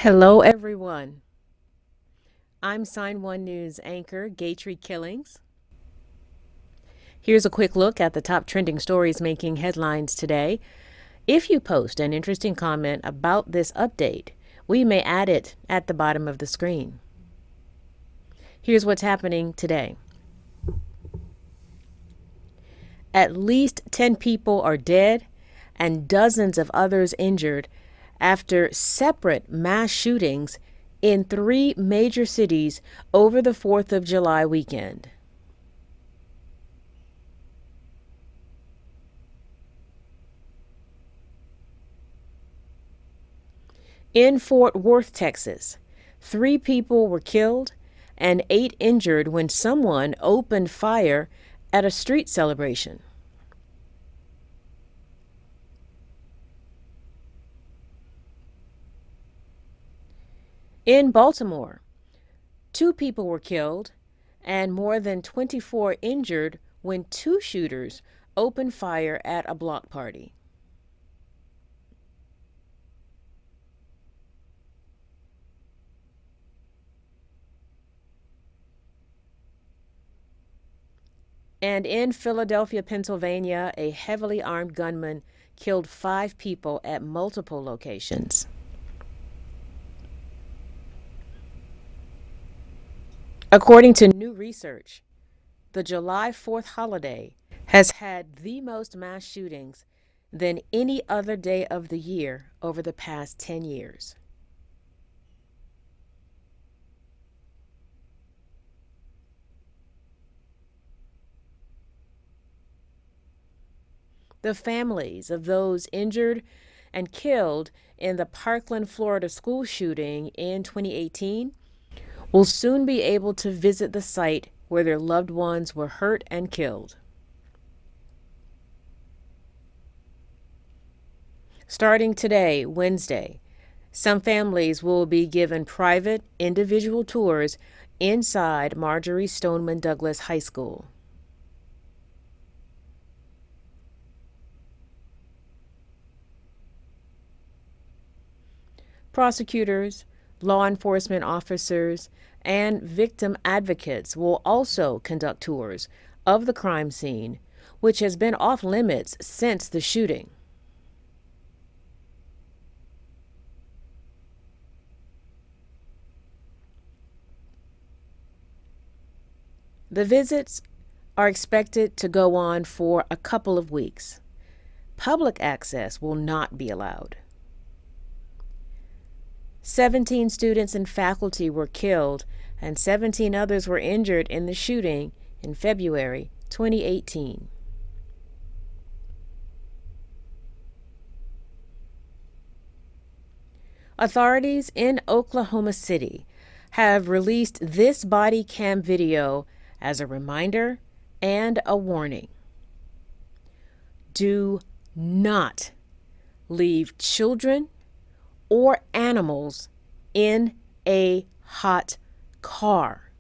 Hello, everyone. I'm Sign1News anchor Gatry Killings. Here's a quick look at the top trending stories making headlines today. If you post an interesting comment about this update, we may add it at the bottom of the screen. Here's what's happening today. At least 10 people are dead and dozens of others injured after separate mass shootings in 3 major cities over the 4th of July weekend. In Fort Worth, Texas, 3 people were killed and 8 injured when someone opened fire at a street celebration. In Baltimore, 2 people were killed and more than 24 injured when 2 shooters opened fire at a block party. And in Philadelphia, Pennsylvania, a heavily armed gunman killed 5 people at multiple locations. According to new research, the July 4th holiday has had the most mass shootings than any other day of the year over the past 10 years. The families of those injured and killed in the Parkland, Florida school shooting in 2018 will soon be able to visit the site where their loved ones were hurt and killed. Starting today, Wednesday, some families will be given private, individual tours inside Marjory Stoneman Douglas High School. Prosecutors, law enforcement officers, and victim advocates will also conduct tours of the crime scene, which has been off limits since the shooting. The visits are expected to go on for a couple of weeks. Public access will not be allowed. 17 students and faculty were killed and 17 others were injured in the shooting in February 2018. Authorities in Oklahoma City have released this body cam video as a reminder and a warning. Do not leave children or animals in a hot car.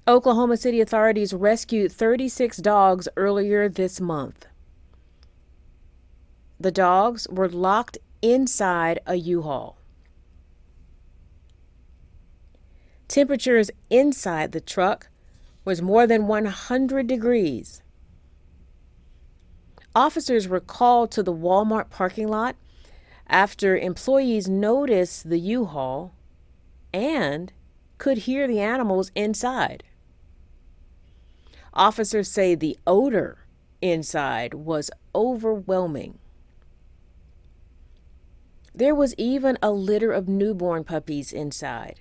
Oklahoma City authorities rescued 36 dogs earlier this month. The dogs were locked inside a U-Haul. Temperatures inside the truck was more than 100 degrees. Officers were called to the Walmart parking lot after employees noticed the U-Haul and could hear the animals inside. Officers say the odor inside was overwhelming. There was even a litter of newborn puppies inside.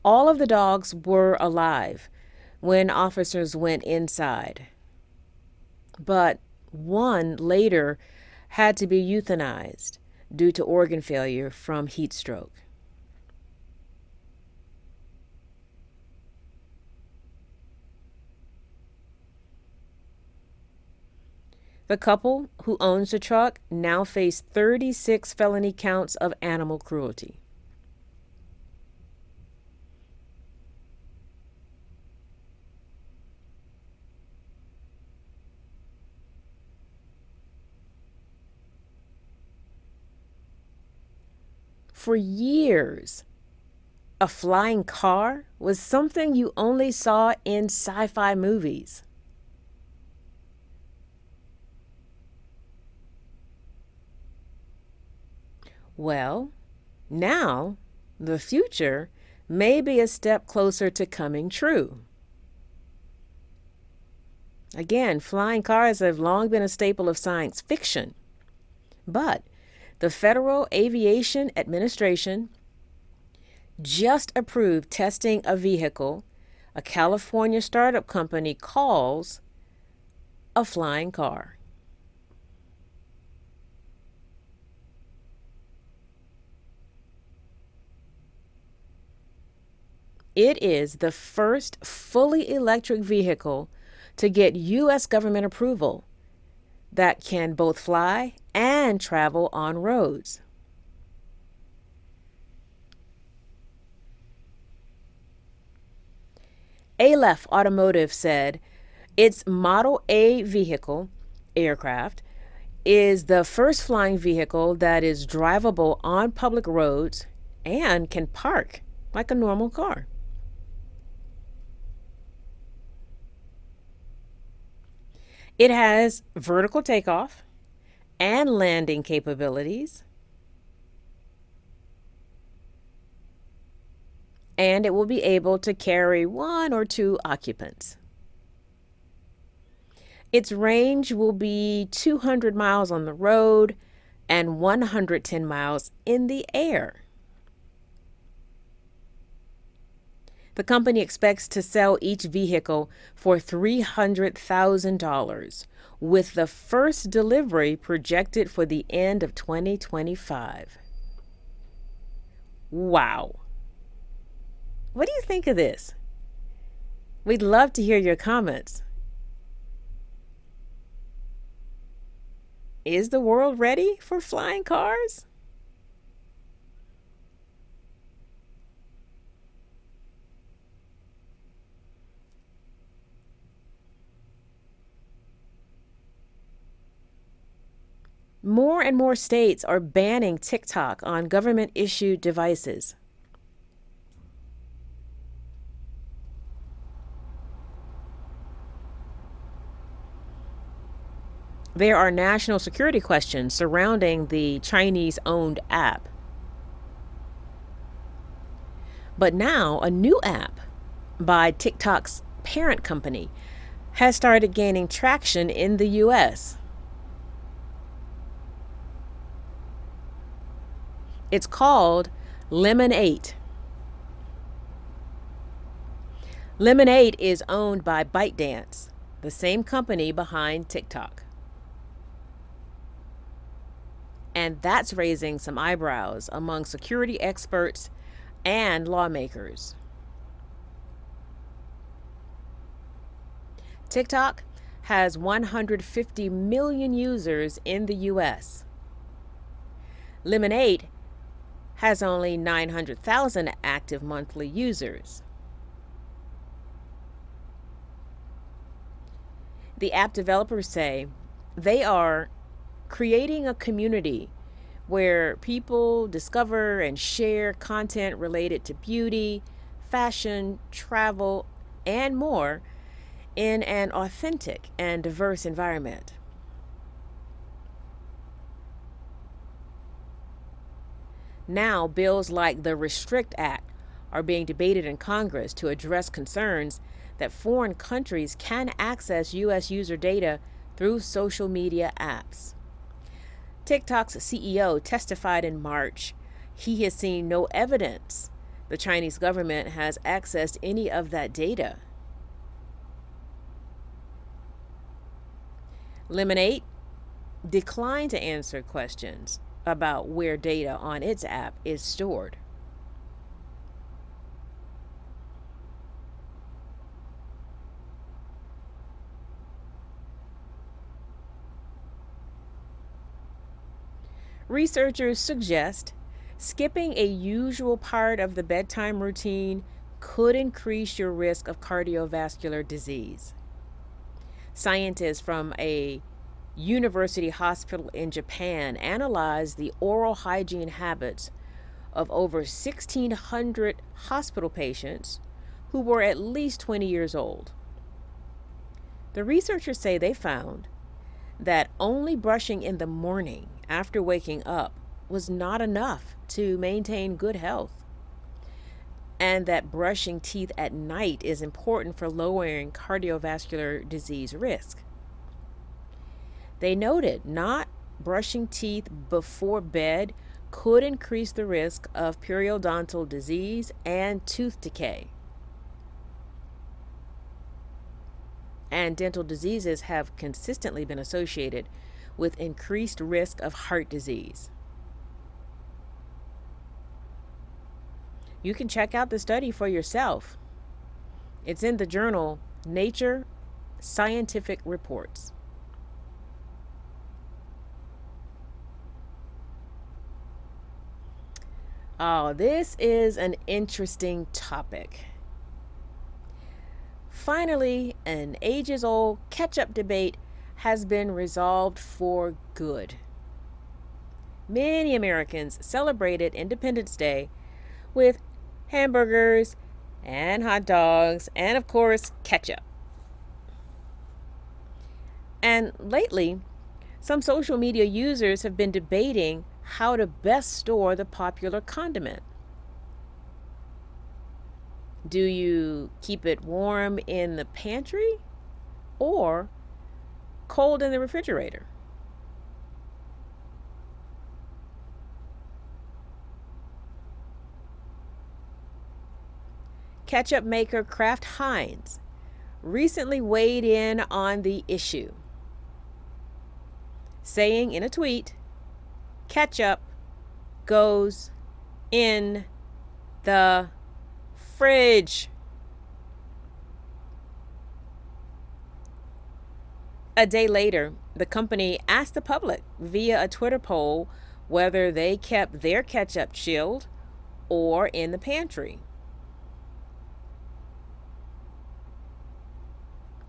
All of the dogs were alive when officers went inside, but one later had to be euthanized due to organ failure from heat stroke. The couple who owns the truck now face 36 felony counts of animal cruelty. for years, a flying car was something you only saw in sci-fi movies. Well, now the future may be a step closer to coming true. Again, flying cars have long been a staple of science fiction, but the Federal Aviation Administration just approved testing a vehicle a California startup company calls a flying car. It is the first fully electric vehicle to get U.S. government approval that can both fly and travel on roads. Aleph Automotive said its Model A vehicle, aircraft, is the first flying vehicle that is drivable on public roads and can park like a normal car. It has vertical takeoff and landing capabilities, and it will be able to carry 1 or 2 occupants. Its range will be 200 miles on the road and 110 miles in the air. The company expects to sell each vehicle for $300,000, with the first delivery projected for the end of 2025. Wow. What do you think of this? We'd love to hear your comments. Is the world ready for flying cars? More and more states are banning TikTok on government-issued devices. There are national security questions surrounding the Chinese-owned app. But now a new app by TikTok's parent company has started gaining traction in the U.S. It's called Lemon8. Lemon8 is owned by ByteDance, the same company behind TikTok. And that's raising some eyebrows among security experts and lawmakers. TikTok has 150 million users in the U.S. Lemon8 has only 900,000 active monthly users. The app developers say they are creating a community where people discover and share content related to beauty, fashion, travel, and more in an authentic and diverse environment. Now, bills like the Restrict Act are being debated in Congress to address concerns that foreign countries can access U.S. user data through social media apps. TikTok's CEO testified in March he has seen no evidence the Chinese government has accessed any of that data. Lemon8 declined to answer questions about where data on its app is stored. Researchers suggest skipping a usual part of the bedtime routine could increase your risk of cardiovascular disease. Scientists from a university hospital in Japan analyzed the oral hygiene habits of over 1,600 hospital patients who were at least 20 years old. The researchers say they found that only brushing in the morning after waking up was not enough to maintain good health, and that brushing teeth at night is important for lowering cardiovascular disease risk. They noted not brushing teeth before bed could increase the risk of periodontal disease and tooth decay. And dental diseases have consistently been associated with increased risk of heart disease. You can check out the study for yourself. It's in the journal Nature Scientific Reports. Oh, this is an interesting topic. Finally, an ages-old ketchup debate has been resolved for good. Many Americans celebrated Independence Day with hamburgers and hot dogs and, of course, ketchup. And lately, some social media users have been debating how to best store the popular condiment. Do you keep it warm in the pantry or cold in the refrigerator? Ketchup maker Kraft Heinz recently weighed in on the issue, saying in a tweet, "Ketchup goes in the fridge." A day later, the company asked the public via a Twitter poll whether they kept their ketchup chilled or in the pantry.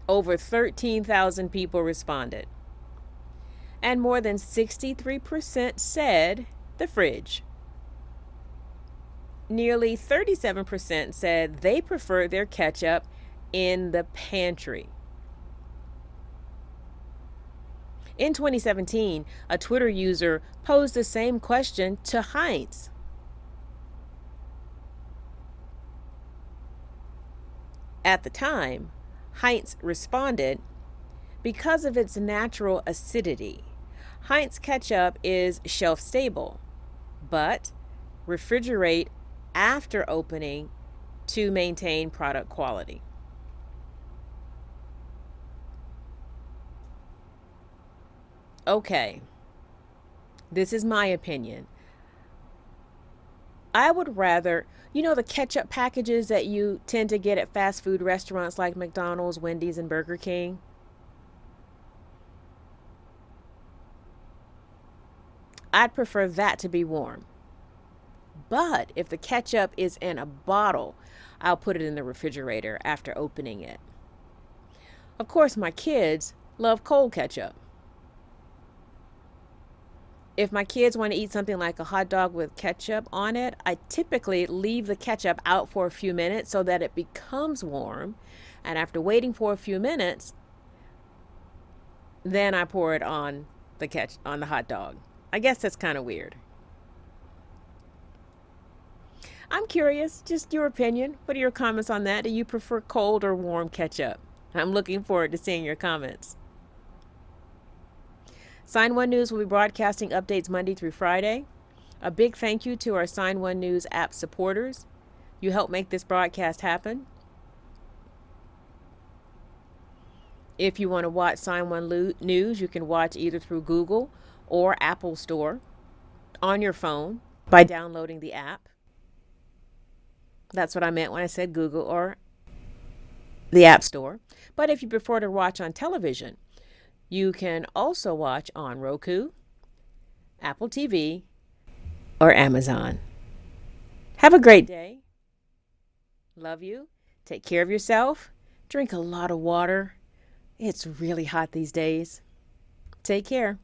Over 13,000 people responded, and more than 63% said the fridge. Nearly 37% said they prefer their ketchup in the pantry. In 2017, a Twitter user posed the same question to Heinz. At the time, Heinz responded, "Because of its natural acidity, Heinz ketchup is shelf stable, but refrigerate after opening to maintain product quality." Okay, this is my opinion. I would rather, the ketchup packages that you tend to get at fast food restaurants like McDonald's, Wendy's, and Burger King. I'd prefer that to be warm. But if the ketchup is in a bottle, I'll put it in the refrigerator after opening it. Of course, my kids love cold ketchup. If my kids want to eat something like a hot dog with ketchup on it, I typically leave the ketchup out for a few minutes so that it becomes warm. And after waiting for a few minutes, then I pour it on the hot dog. I guess that's kind of weird. I'm curious, just your opinion. What are your comments on that? Do you prefer cold or warm ketchup? I'm looking forward to seeing your comments. Sign1News will be broadcasting updates Monday through Friday. A big thank you to our Sign1News app supporters. You help make this broadcast happen. If you want to watch Sign1News, you can watch either through Google or Apple Store on your phone by downloading the app. That's what I meant when I said Google or the App Store. But if you prefer to watch on television, you can also watch on Roku, Apple TV, or Amazon. Have a great day. Love you. Take care of yourself. Drink a lot of water. It's really hot these days. Take care.